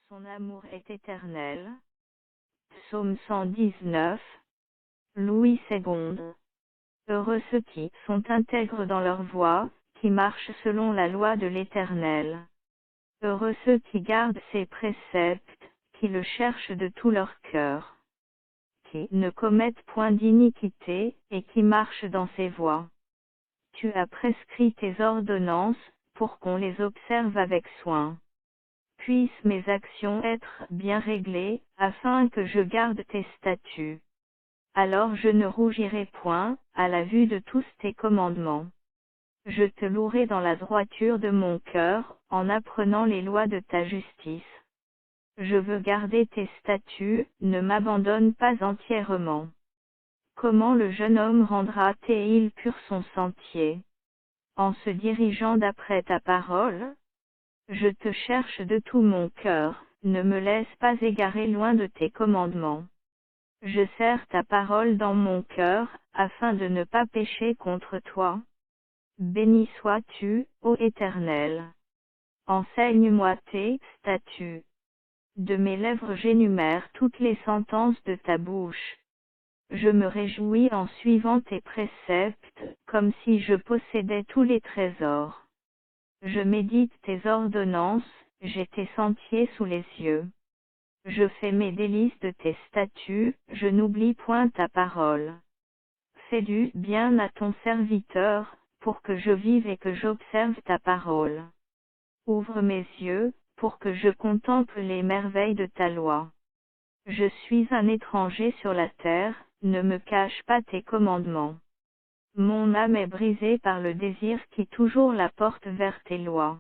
Son amour est éternel. Psaume 119. Louis II. Heureux ceux qui sont intègres dans leur voie, qui marchent selon la loi de l'Éternel. Heureux ceux qui gardent ses préceptes, qui le cherchent de tout leur cœur. Qui ne commettent point d'iniquité, et qui marchent dans ses voies. Tu as prescrit tes ordonnances, pour qu'on les observe avec soin. Puissent mes actions être bien réglées, afin que je garde tes statuts. Alors je ne rougirai point, à la vue de tous tes commandements. Je te louerai dans la droiture de mon cœur, en apprenant les lois de ta justice. Je veux garder tes statuts, ne m'abandonne pas entièrement. Comment le jeune homme rendra-t-il pur son sentier? En se dirigeant d'après ta parole? Je te cherche de tout mon cœur, ne me laisse pas égarer loin de tes commandements. Je serre ta parole dans mon cœur, afin de ne pas pécher contre toi. Béni sois-tu, ô Éternel. Enseigne-moi tes statuts. De mes lèvres j'énumère toutes les sentences de ta bouche. Je me réjouis en suivant tes préceptes, comme si je possédais tous les trésors. Je médite tes ordonnances, j'ai tes sentiers sous les yeux. Je fais mes délices de tes statuts, je n'oublie point ta parole. Fais du bien à ton serviteur, pour que je vive et que j'observe ta parole. Ouvre mes yeux, pour que je contemple les merveilles de ta loi. Je suis un étranger sur la terre, ne me cache pas tes commandements. Mon âme est brisée par le désir qui toujours la porte vers tes lois.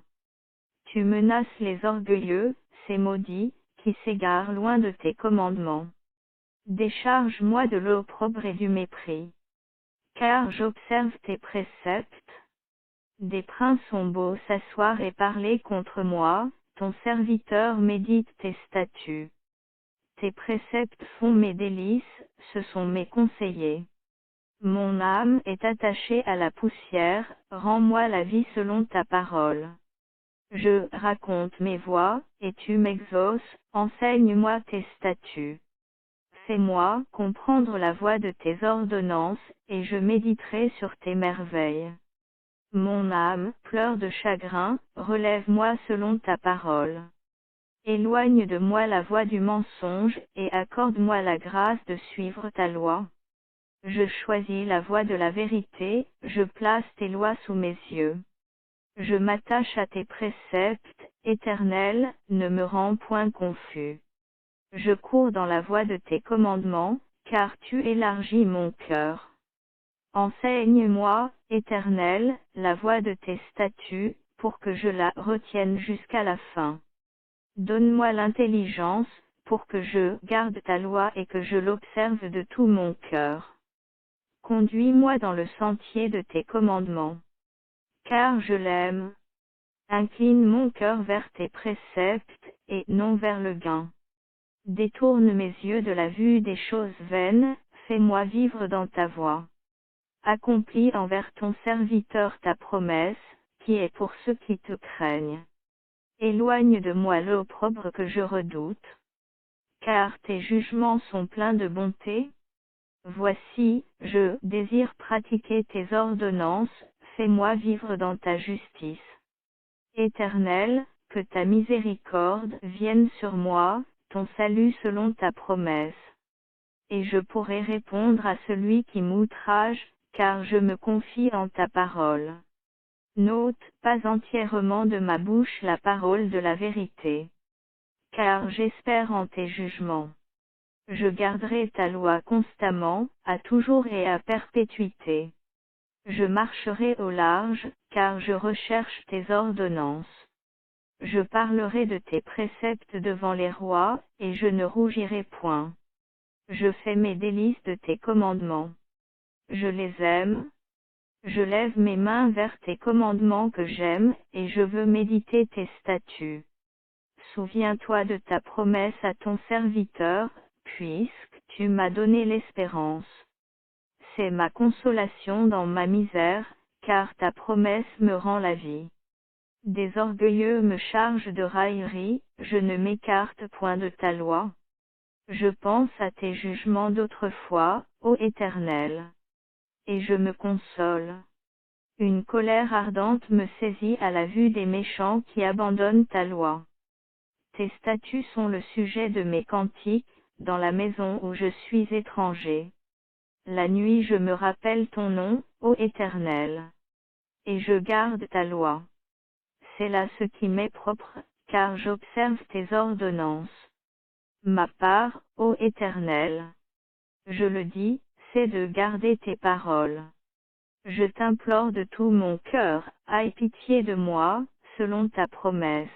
Tu menaces les orgueilleux, ces maudits, qui s'égarent loin de tes commandements. Décharge-moi de l'opprobre et du mépris. Car j'observe tes préceptes. Des princes ont beau s'asseoir et parler contre moi, ton serviteur médite tes statuts. Tes préceptes font mes délices, ce sont mes conseillers. Mon âme est attachée à la poussière, rends-moi la vie selon ta parole. Je raconte mes voies, et tu m'exauces, enseigne-moi tes statuts. Fais-moi comprendre la voie de tes ordonnances, et je méditerai sur tes merveilles. Mon âme pleure de chagrin, relève-moi selon ta parole. Éloigne de moi la voie du mensonge, et accorde-moi la grâce de suivre ta loi. Je choisis la voie de la vérité, je place tes lois sous mes yeux. Je m'attache à tes préceptes, Éternel, ne me rends point confus. Je cours dans la voie de tes commandements, car tu élargis mon cœur. Enseigne-moi, Éternel, la voie de tes statuts, pour que je la retienne jusqu'à la fin. Donne-moi l'intelligence, pour que je garde ta loi et que je l'observe de tout mon cœur. Conduis-moi dans le sentier de tes commandements. Car je l'aime. Incline mon cœur vers tes préceptes, et non vers le gain. Détourne mes yeux de la vue des choses vaines, fais-moi vivre dans ta voie. Accomplis envers ton serviteur ta promesse, qui est pour ceux qui te craignent. Éloigne de moi l'opprobre que je redoute. Car tes jugements sont pleins de bonté. Voici, je désire pratiquer tes ordonnances, fais-moi vivre dans ta justice. Éternel, que ta miséricorde vienne sur moi, ton salut selon ta promesse. Et je pourrai répondre à celui qui m'outrage, car je me confie en ta parole. N'ôte pas entièrement de ma bouche la parole de la vérité. Car j'espère en tes jugements. Je garderai ta loi constamment, à toujours et à perpétuité. Je marcherai au large, car je recherche tes ordonnances. Je parlerai de tes préceptes devant les rois, et je ne rougirai point. Je fais mes délices de tes commandements. Je les aime. Je lève mes mains vers tes commandements que j'aime, et je veux méditer tes statuts. Souviens-toi de ta promesse à ton serviteur, puisque tu m'as donné l'espérance. C'est ma consolation dans ma misère, car ta promesse me rend la vie. Des orgueilleux me chargent de railleries, je ne m'écarte point de ta loi. Je pense à tes jugements d'autrefois, ô Éternel. Et je me console. Une colère ardente me saisit à la vue des méchants qui abandonnent ta loi. Tes statuts sont le sujet de mes cantiques, dans la maison où je suis étranger. La nuit je me rappelle ton nom, ô Éternel. Et je garde ta loi. C'est là ce qui m'est propre, car j'observe tes ordonnances. Ma part, ô Éternel. Je le dis, c'est de garder tes paroles. Je t'implore de tout mon cœur, aie pitié de moi, selon ta promesse.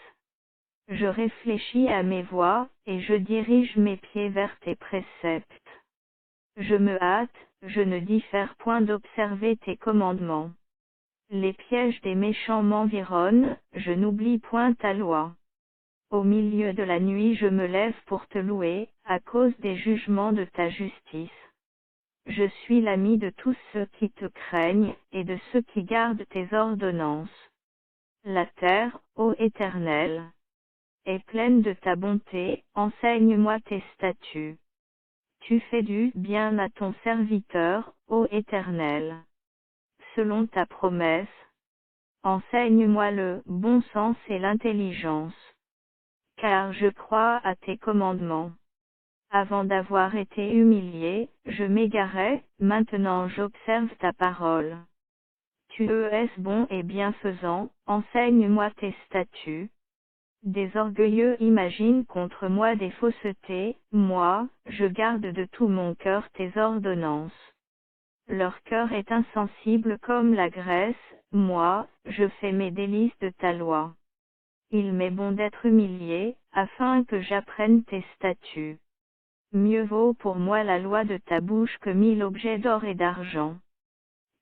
Je réfléchis à mes voies, et je dirige mes pieds vers tes préceptes. Je me hâte, je ne diffère point d'observer tes commandements. Les pièges des méchants m'environnent, je n'oublie point ta loi. Au milieu de la nuit je me lève pour te louer, à cause des jugements de ta justice. Je suis l'ami de tous ceux qui te craignent, et de ceux qui gardent tes ordonnances. La terre, ô Éternel, est pleine de ta bonté, enseigne-moi tes statuts. Tu fais du bien à ton serviteur, ô Éternel. Selon ta promesse, enseigne-moi le bon sens et l'intelligence. Car je crois à tes commandements. Avant d'avoir été humilié, je m'égarais, maintenant j'observe ta parole. Tu es bon et bienfaisant, enseigne-moi tes statuts. Des orgueilleux imaginent contre moi des faussetés, moi, je garde de tout mon cœur tes ordonnances. Leur cœur est insensible comme la graisse, moi, je fais mes délices de ta loi. Il m'est bon d'être humilié, afin que j'apprenne tes statuts. Mieux vaut pour moi la loi de ta bouche que 1000 objets d'or et d'argent.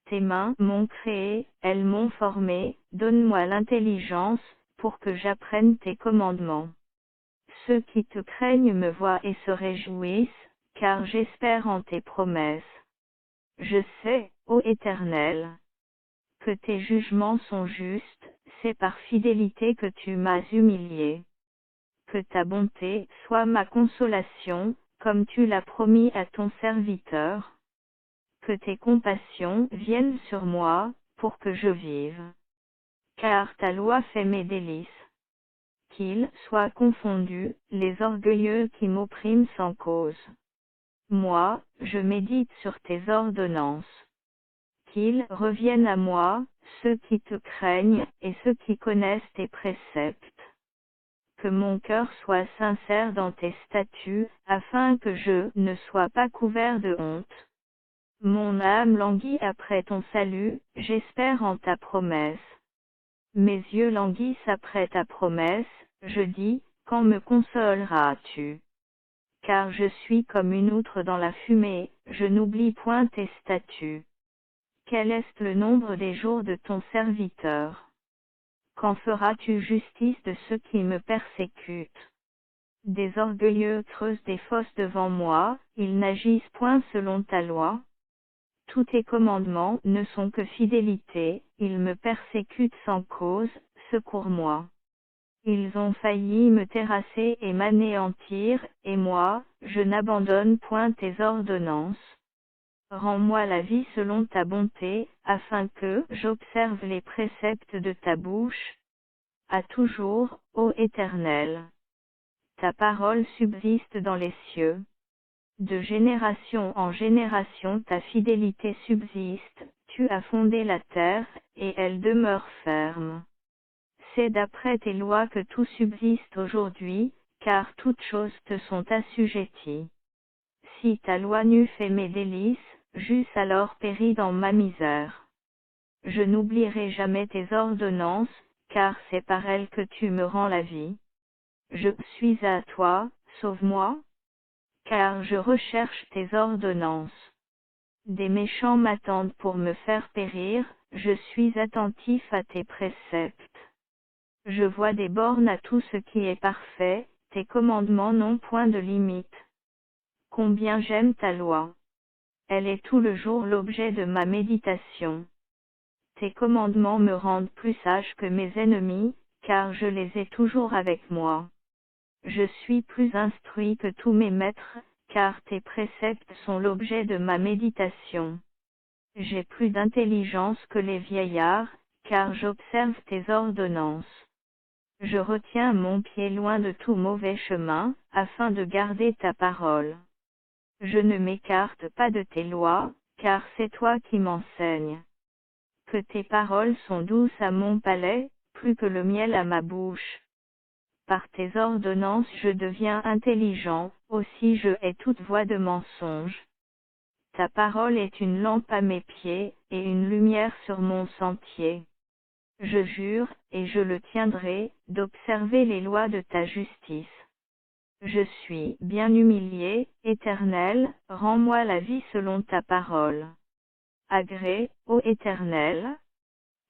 Tes mains m'ont créé, elles m'ont formé, donne-moi l'intelligence, pour que j'apprenne tes commandements. Ceux qui te craignent me voient et se réjouissent, car j'espère en tes promesses. Je sais, ô Éternel, que tes jugements sont justes, c'est par fidélité que tu m'as humilié. Que ta bonté soit ma consolation, comme tu l'as promis à ton serviteur. Que tes compassions viennent sur moi, pour que je vive. Car ta loi fait mes délices. Qu'ils soient confondus, les orgueilleux qui m'oppriment sans cause. Moi, je médite sur tes ordonnances. Qu'ils reviennent à moi, ceux qui te craignent, et ceux qui connaissent tes préceptes. Que mon cœur soit sincère dans tes statuts, afin que je ne sois pas couvert de honte. Mon âme languit après ton salut, j'espère en ta promesse. Mes yeux languissent après ta promesse, je dis, quand me consoleras-tu? Car je suis comme une outre dans la fumée, je n'oublie point tes statuts. Quel est le nombre des jours de ton serviteur? Quand feras-tu justice de ceux qui me persécutent? Des orgueilleux creusent des fosses devant moi, ils n'agissent point selon ta loi. Tous tes commandements ne sont que fidélité, ils me persécutent sans cause, secours-moi. Ils ont failli me terrasser et m'anéantir, et moi, je n'abandonne point tes ordonnances. Rends-moi la vie selon ta bonté, afin que j'observe les préceptes de ta bouche. À toujours, ô Éternel. Ta parole subsiste dans les cieux. De génération en génération ta fidélité subsiste, tu as fondé la terre, et elle demeure ferme. C'est d'après tes lois que tout subsiste aujourd'hui, car toutes choses te sont assujetties. Si ta loi n'eût fait mes délices, j'eusse alors péri dans ma misère. Je n'oublierai jamais tes ordonnances, car c'est par elles que tu me rends la vie. Je suis à toi, sauve-moi, car je recherche tes ordonnances. Des méchants m'attendent pour me faire périr, je suis attentif à tes préceptes. Je vois des bornes à tout ce qui est parfait, tes commandements n'ont point de limite. Combien j'aime ta loi. Elle est tout le jour l'objet de ma méditation. Tes commandements me rendent plus sage que mes ennemis, car je les ai toujours avec moi. Je suis plus instruit que tous mes maîtres, car tes préceptes sont l'objet de ma méditation. J'ai plus d'intelligence que les vieillards, car j'observe tes ordonnances. Je retiens mon pied loin de tout mauvais chemin, afin de garder ta parole. Je ne m'écarte pas de tes lois, car c'est toi qui m'enseignes. Que tes paroles sont douces à mon palais, plus que le miel à ma bouche. Par tes ordonnances je deviens intelligent, aussi je hais toute voix de mensonge. Ta parole est une lampe à mes pieds, et une lumière sur mon sentier. Je jure, et je le tiendrai, d'observer les lois de ta justice. Je suis bien humilié, Éternel, rends-moi la vie selon ta parole. Agrée, ô Éternel,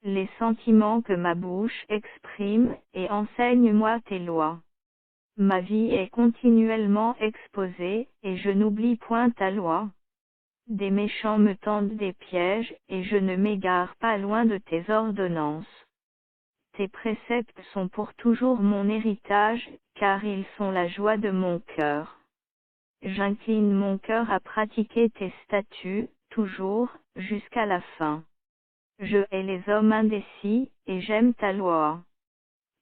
les sentiments que ma bouche exprime, et enseigne-moi tes lois. Ma vie est continuellement exposée, et je n'oublie point ta loi. Des méchants me tendent des pièges, et je ne m'égare pas loin de tes ordonnances. Tes préceptes sont pour toujours mon héritage, car ils sont la joie de mon cœur. J'incline mon cœur à pratiquer tes statuts, toujours, jusqu'à la fin. Je hais les hommes indécis, et j'aime ta loi.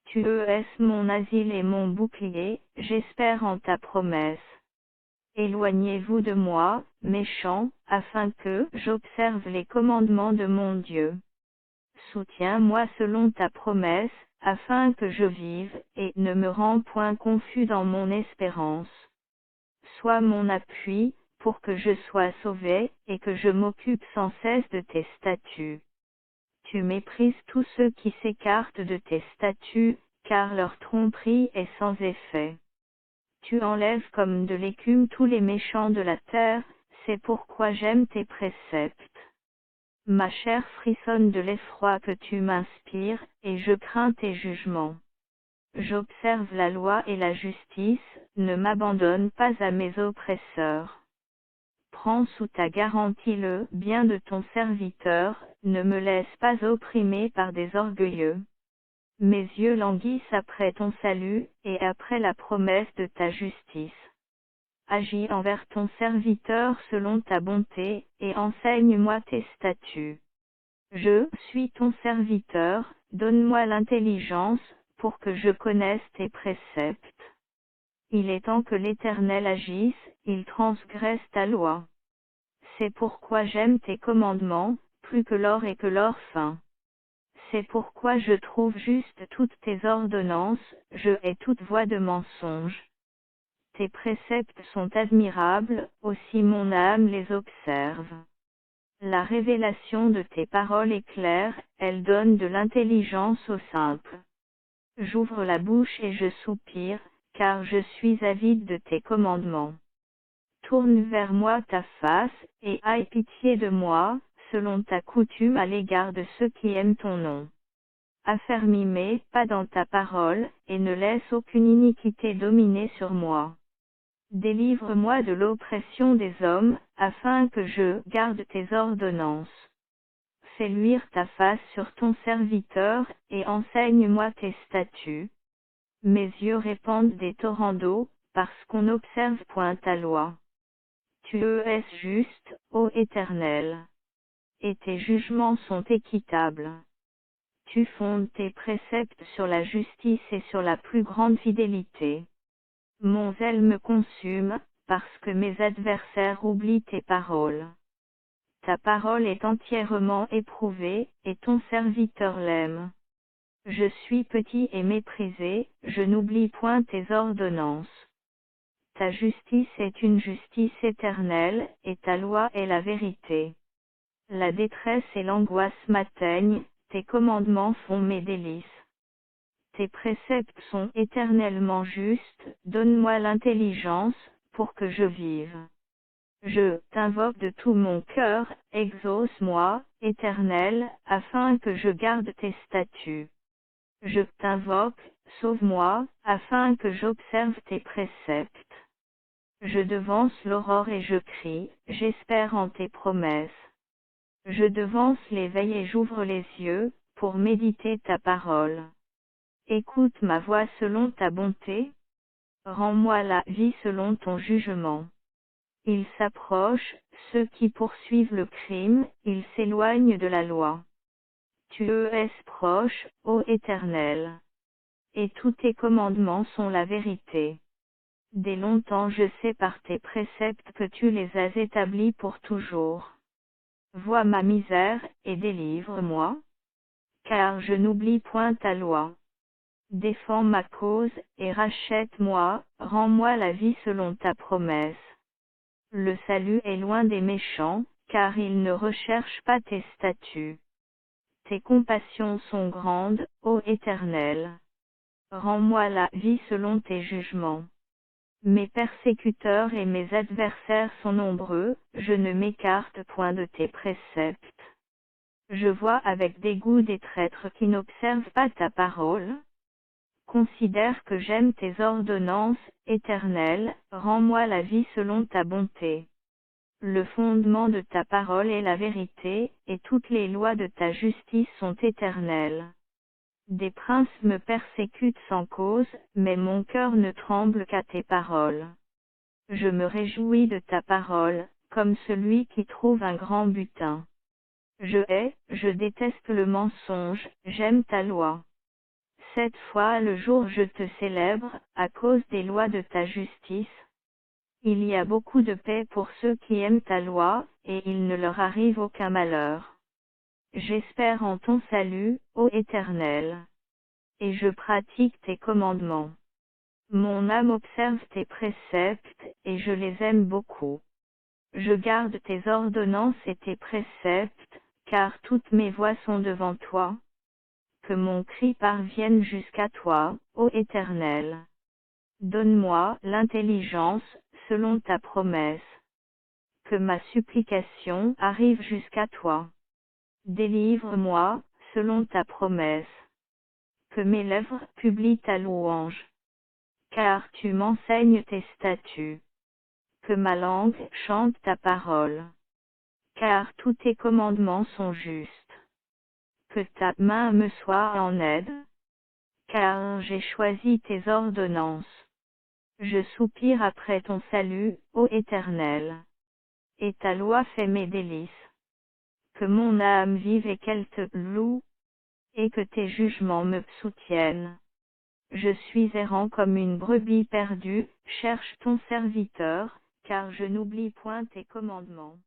Tu es mon asile et mon bouclier, j'espère en ta promesse. Éloignez-vous de moi, méchants, afin que j'observe les commandements de mon Dieu. Soutiens-moi selon ta promesse, afin que je vive, et ne me rends point confus dans mon espérance. Sois mon appui, pour que je sois sauvé, et que je m'occupe sans cesse de tes statuts. Tu méprises tous ceux qui s'écartent de tes statuts, car leur tromperie est sans effet. Tu enlèves comme de l'écume tous les méchants de la terre, c'est pourquoi j'aime tes préceptes. Ma chair frissonne de l'effroi que tu m'inspires, et je crains tes jugements. J'observe la loi et la justice, ne m'abandonne pas à mes oppresseurs. Prends sous ta garantie le bien de ton serviteur, ne me laisse pas opprimer par des orgueilleux. Mes yeux languissent après ton salut, et après la promesse de ta justice. Agis envers ton serviteur selon ta bonté, et enseigne-moi tes statuts. Je suis ton serviteur, donne-moi l'intelligence, pour que je connaisse tes préceptes. Il est temps que l'Éternel agisse, il transgresse ta loi. C'est pourquoi j'aime tes commandements, plus que l'or et que l'or fin. C'est pourquoi je trouve juste toutes tes ordonnances, je hais toute voix de mensonge. Tes préceptes sont admirables, aussi mon âme les observe. La révélation de tes paroles est claire, elle donne de l'intelligence aux simples. J'ouvre la bouche et je soupire, car je suis avide de tes commandements. Tourne vers moi ta face, et aie pitié de moi, selon ta coutume à l'égard de ceux qui aiment ton nom. Affermis mes pas dans ta parole, et ne laisse aucune iniquité dominer sur moi. Délivre-moi de l'oppression des hommes, afin que je garde tes ordonnances. Fais luire ta face sur ton serviteur, et enseigne-moi tes statuts. Mes yeux répandent des torrents d'eau, parce qu'on n'observe point ta loi. Tu es juste, ô Éternel. Et tes jugements sont équitables. Tu fondes tes préceptes sur la justice et sur la plus grande fidélité. Mon zèle me consume, parce que mes adversaires oublient tes paroles. Ta parole est entièrement éprouvée, et ton serviteur l'aime. Je suis petit et méprisé, je n'oublie point tes ordonnances. Ta justice est une justice éternelle, et ta loi est la vérité. La détresse et l'angoisse m'atteignent, tes commandements font mes délices. Tes préceptes sont éternellement justes, donne-moi l'intelligence, pour que je vive. Je t'invoque de tout mon cœur, exauce-moi, Éternel, afin que je garde tes statuts. Je t'invoque, sauve-moi, afin que j'observe tes préceptes. Je devance l'aurore et je crie, j'espère en tes promesses. Je devance l'éveil et j'ouvre les yeux, pour méditer ta parole. Écoute ma voix selon ta bonté. Rends-moi la vie selon ton jugement. Ils s'approchent, ceux qui poursuivent le crime, ils s'éloignent de la loi. Tu es proche, ô Éternel. Et tous tes commandements sont la vérité. Dès longtemps je sais par tes préceptes que tu les as établis pour toujours. Vois ma misère, et délivre-moi, car je n'oublie point ta loi. Défends ma cause, et rachète-moi, rends-moi la vie selon ta promesse. Le salut est loin des méchants, car ils ne recherchent pas tes statuts. Tes compassions sont grandes, ô Éternel. Rends-moi la vie selon tes jugements. Mes persécuteurs et mes adversaires sont nombreux, je ne m'écarte point de tes préceptes. Je vois avec dégoût des traîtres qui n'observent pas ta parole. Considère que j'aime tes ordonnances, Éternel, rends-moi la vie selon ta bonté. Le fondement de ta parole est la vérité, et toutes les lois de ta justice sont éternelles. Des princes me persécutent sans cause, mais mon cœur ne tremble qu'à tes paroles. Je me réjouis de ta parole, comme celui qui trouve un grand butin. Je déteste le mensonge, j'aime ta loi. 7 fois le jour je te célèbre, à cause des lois de ta justice. Il y a beaucoup de paix pour ceux qui aiment ta loi, et il ne leur arrive aucun malheur. J'espère en ton salut, ô Éternel. Et je pratique tes commandements. Mon âme observe tes préceptes, et je les aime beaucoup. Je garde tes ordonnances et tes préceptes, car toutes mes voies sont devant toi. Que mon cri parvienne jusqu'à toi, ô Éternel. Donne-moi l'intelligence, selon ta promesse. Que ma supplication arrive jusqu'à toi. Délivre-moi, selon ta promesse. Que mes lèvres publient ta louange. Car tu m'enseignes tes statuts. Que ma langue chante ta parole. Car tous tes commandements sont justes. Que ta main me soit en aide. Car j'ai choisi tes ordonnances. Je soupire après ton salut, ô Éternel. Et ta loi fait mes délices. Que mon âme vive et qu'elle te loue, et que tes jugements me soutiennent. Je suis errant comme une brebis perdue, cherche ton serviteur, car je n'oublie point tes commandements.